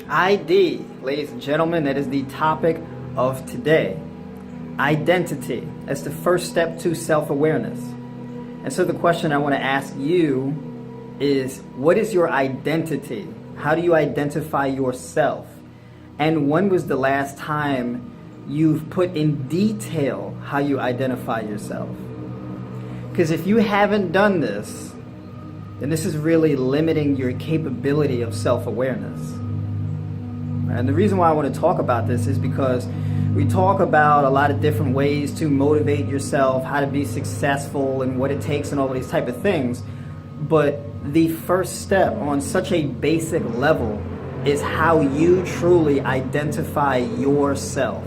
ID, ladies and gentlemen, that is the topic of today. Identity as the first step to self-awareness. And so the question I want to ask you is, what is your identity? How do you identify yourself? And when was the last time you've put in detail how you identify yourself? Because if you haven't done this, then this is really limiting your capability of self-awareness. And the reason why I want to talk about this is because we talk about a lot of different ways to motivate yourself, how to be successful and what it takes and all these type of things. But the first step on such a basic level is how you truly identify yourself.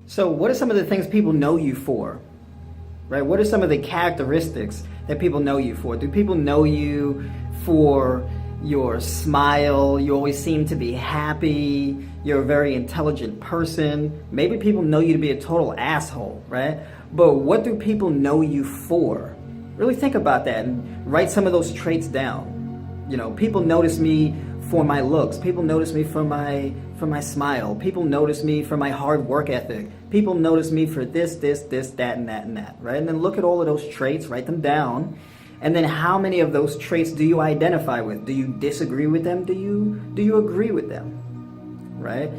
So what are some of the things people know you for? Right? What are some of the characteristics that people know you for? Do people know you for your smile? You always seem to be happy. You're a very intelligent person. Maybe people know you to be a total asshole, right? But what do people know you for? Really think about that and write some of those traits down. You know, people notice me for my looks. People notice me for my smile. People notice me for my hard work ethic. People notice me for this, that, and that, right? And then look at all of those traits, write them down. And then how many of those traits do you identify with? Do you disagree with them? Do you agree with them? Right?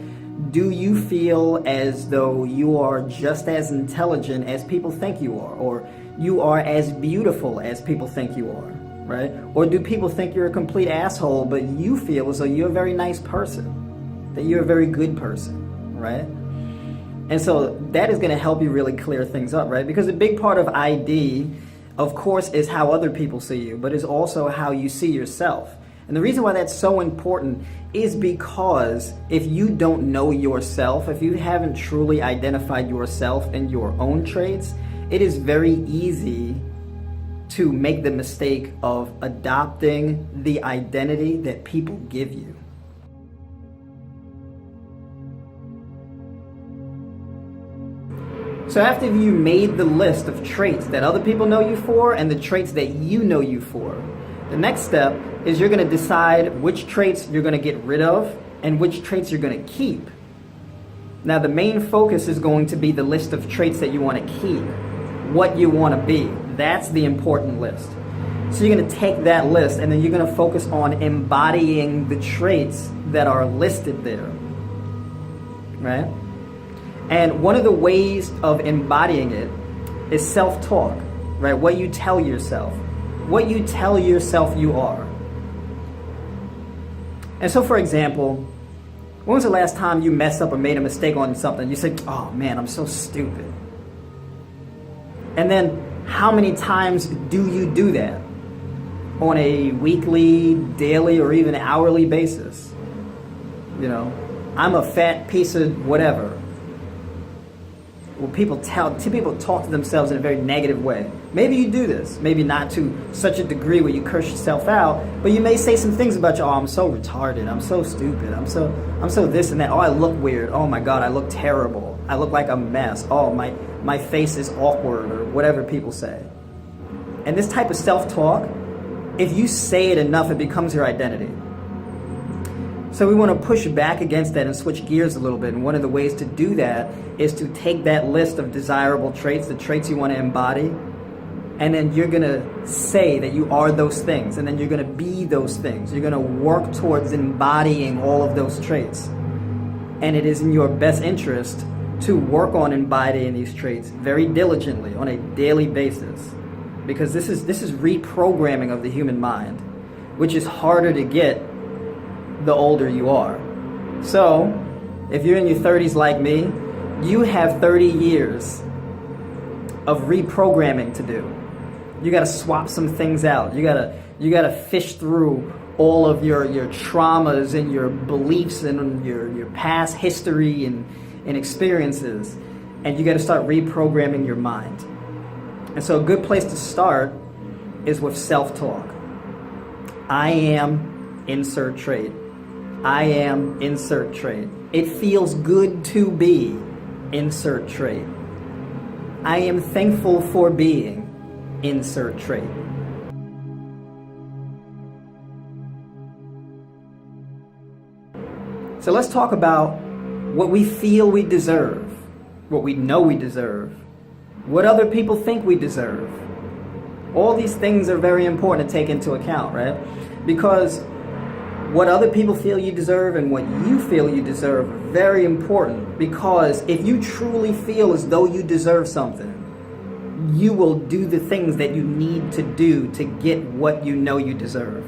Do you feel as though you are just as intelligent as people think you are? Or you are as beautiful as people think you are? Right? Or do people think you're a complete asshole, but you feel as though you're a very nice person, that you're a very good person, right? And so that is going to help you really clear things up, right? Because a big part of ID, of course, is how other people see you, but is also how you see yourself. And the reason why that's so important is because if you don't know yourself, if you haven't truly identified yourself and your own traits, it is very easy to make the mistake of adopting the identity that people give you. So after you made the list of traits that other people know you for and the traits that you know you for, the next step is you're going to decide which traits you're going to get rid of and which traits you're going to keep. Now the main focus is going to be the list of traits that you want to keep, what you want to be. That's the important list. So you're going to take that list and then you're going to focus on embodying the traits that are listed there, right? And one of the ways of embodying it is self-talk, right? What you tell yourself. What you tell yourself you are. And so, for example, when was the last time you messed up or made a mistake on something? You said, oh man, I'm so stupid. And then how many times do you do that on a weekly, daily, or even hourly basis? You know, I'm a fat piece of whatever. Well, people talk to themselves in a very negative way. Maybe you do this, maybe not to such a degree where you curse yourself out, but you may say some things about you. Oh, I'm so retarded. I'm so stupid. I'm so this and that. Oh, I look weird. Oh my God, I look terrible. I look like a mess. Oh, my face is awkward, or whatever people say. And this type of self-talk, if you say it enough, it becomes your identity. So we want to push back against that and switch gears a little bit. And one of the ways to do that is to take that list of desirable traits, the traits you want to embody, and then you're going to say that you are those things. And then you're going to be those things. You're going to work towards embodying all of those traits. And it is in your best interest to work on embodying these traits very diligently on a daily basis. Because this is reprogramming of the human mind, which is harder to get the older you are. So, if you're in your 30s like me, you have 30 years of reprogramming to do. You got to swap some things out. You got to fish through all of your traumas and your beliefs and your past history and experiences, and you got to start reprogramming your mind. And so a good place to start is with self-talk. I am insert trait. I am insert trait. It feels good to be insert trait. I am thankful for being insert trait. So let's talk about what we feel we deserve, what we know we deserve, what other people think we deserve. All these things are very important to take into account, right? Because what other people feel you deserve and what you feel you deserve are very important. Because if you truly feel as though you deserve something, you will do the things that you need to do to get what you know you deserve.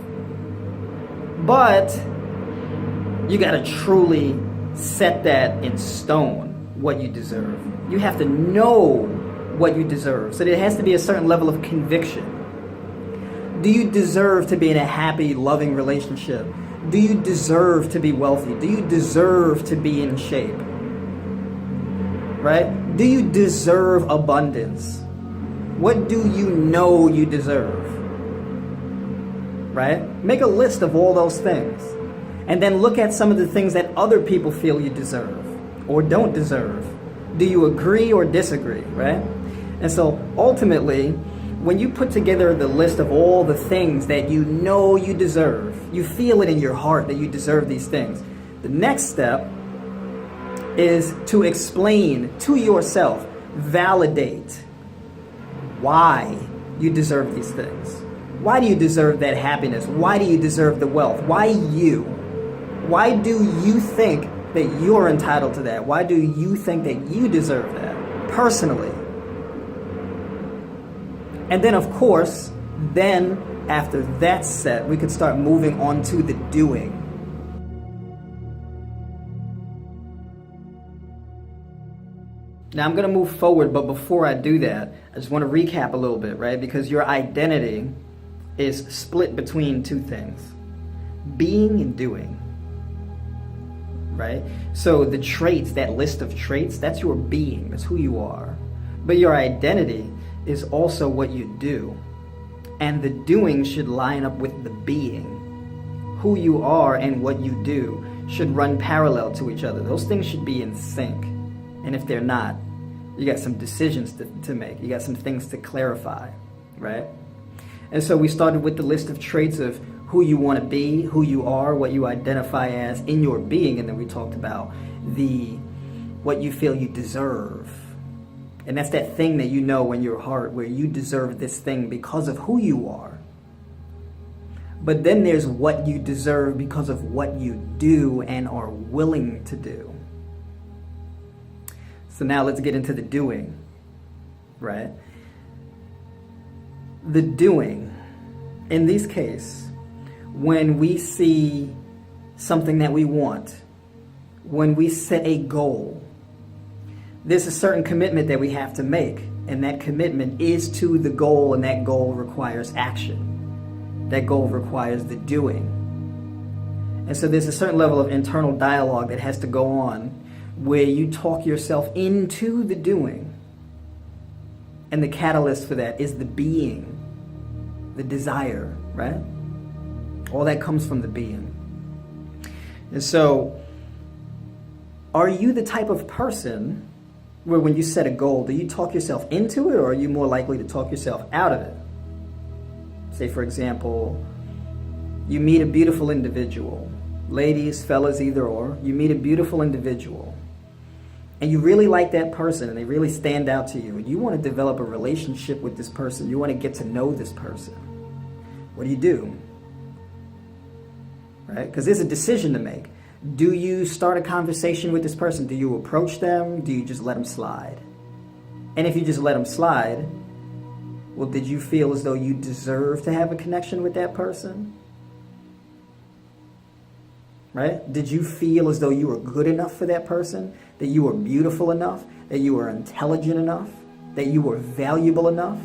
But you got to truly set that in stone, what you deserve. You have to know what you deserve. So there has to be a certain level of conviction. Do you deserve to be in a happy, loving relationship? Do you deserve to be wealthy? Do you deserve to be in shape? Right? Do you deserve abundance? What do you know you deserve? Right? Make a list of all those things. And then look at some of the things that other people feel you deserve or don't deserve. Do you agree or disagree, right? And so ultimately, when you put together the list of all the things that you know you deserve, you feel it in your heart that you deserve these things. The next step is to explain to yourself, validate why you deserve these things. Why do you deserve that happiness? Why do you deserve the wealth? Why you? Why do you think that you're entitled to that? Why do you think that you deserve that personally? And then, of course, then after that's set, we could start moving on to the doing. Now, I'm going to move forward, but before I do that, I just want to recap a little bit, right? Because your identity is split between two things, being and doing, right? So the traits, that list of traits, that's your being, that's who you are. But your identity is also what you do. And the doing should line up with the being. Who you are and what you do should run parallel to each other. Those things should be in sync. And if they're not, you got some decisions to make. You got some things to clarify, right? And so we started with the list of traits of who you want to be, who you are, what you identify as in your being. And then we talked about what you feel you deserve. And that's that thing that you know in your heart where you deserve this thing because of who you are. But then there's what you deserve because of what you do and are willing to do. So now let's get into the doing, right? The doing, in this case, when we see something that we want, when we set a goal, there's a certain commitment that we have to make, and that commitment is to the goal, and that goal requires action. That goal requires the doing. And so there's a certain level of internal dialogue that has to go on where you talk yourself into the doing. And the catalyst for that is the being, the desire, right? All that comes from the being. And so, are you the type of person where when you set a goal, do you talk yourself into it, or are you more likely to talk yourself out of it? Say, for example, you meet a beautiful individual. Ladies, fellas, either or. You meet a beautiful individual, and you really like that person, and they really stand out to you, and you want to develop a relationship with this person. You want to get to know this person. What do? Right? Because there's a decision to make. Do you start a conversation with this person? Do you approach them? Do you just let them slide? And if you just let them slide, well, did you feel as though you deserve to have a connection with that person? Right? Did you feel as though you were good enough for that person? That you were beautiful enough? That you were intelligent enough? That you were valuable enough?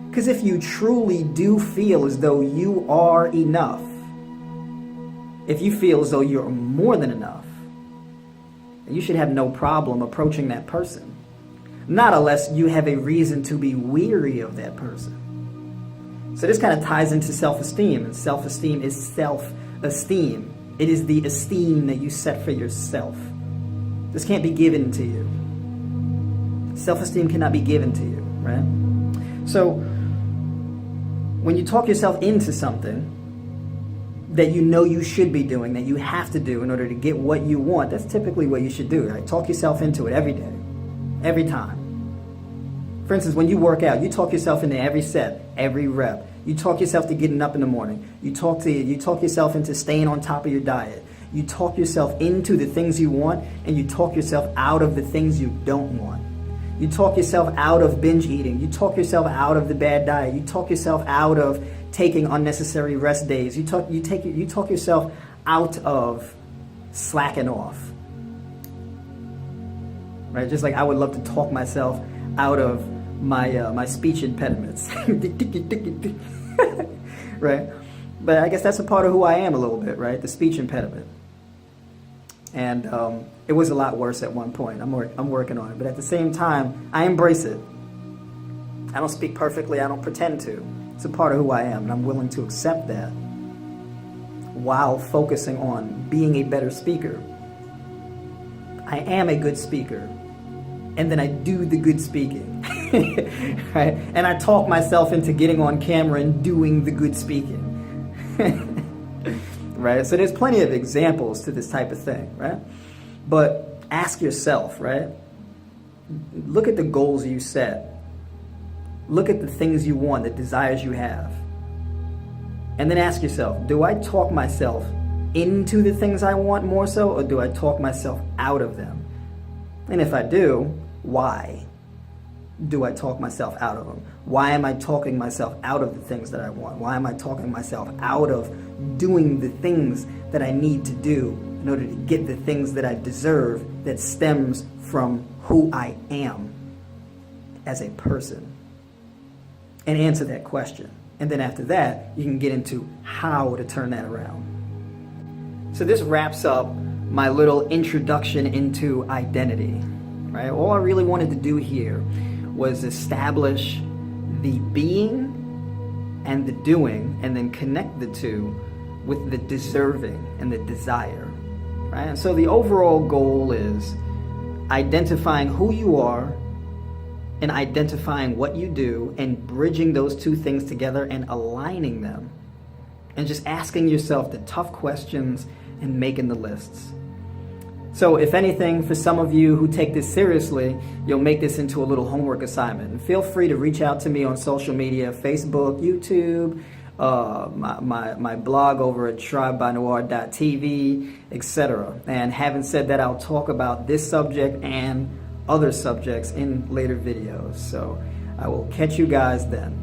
Because if you truly do feel as though you are enough, if you feel as though you're more than enough, you should have no problem approaching that person. Not unless you have a reason to be weary of that person. So this kind of ties into self-esteem. And self-esteem is self-esteem. It is the esteem that you set for yourself. This can't be given to you. Self-esteem cannot be given to you, right? So when you talk yourself into something, that you know you should be doing, that you have to do in order to get what you want, that's typically what you should do, right? Talk yourself into it every day, every time. For instance, when you work out, you talk yourself into every set, every rep. You talk yourself to getting up in the morning. You talk yourself into staying on top of your diet. You talk yourself into the things you want, and you talk yourself out of the things you don't want. You talk yourself out of binge eating. You talk yourself out of the bad diet. You talk yourself out of taking unnecessary rest days. You talk yourself out of slacking off. Right? Just like I would love to talk myself out of my speech impediments. Right? But I guess that's a part of who I am a little bit, right? The speech impediment. And it was a lot worse at one point. I'm working on it. But at the same time, I embrace it. I don't speak perfectly. I don't pretend to. It's a part of who I am, and I'm willing to accept that while focusing on being a better speaker. I am a good speaker, and then I do the good speaking, right? And I talk myself into getting on camera and doing the good speaking, right? So there's plenty of examples to this type of thing, right? But ask yourself, right? Look at the goals you set. Look at the things you want, the desires you have. And then ask yourself, do I talk myself into the things I want more so, or do I talk myself out of them? And if I do, why do I talk myself out of them? Why am I talking myself out of the things that I want? Why am I talking myself out of doing the things that I need to do in order to get the things that I deserve that stems from who I am as a person? And answer that question. And then after that, you can get into how to turn that around. So this wraps up my little introduction into identity, right? All I really wanted to do here was establish the being and the doing, and then connect the two with the deserving and the desire, right? And so the overall goal is identifying who you are and identifying what you do and bridging those two things together and aligning them, and just asking yourself the tough questions and making the lists. So if anything, for some of you who take this seriously, you'll make this into a little homework assignment. And feel free to reach out to me on social media, Facebook, YouTube, my blog over at tribenoir.tv, etc. And having said that, I'll talk about this subject and other subjects in later videos. So I will catch you guys then.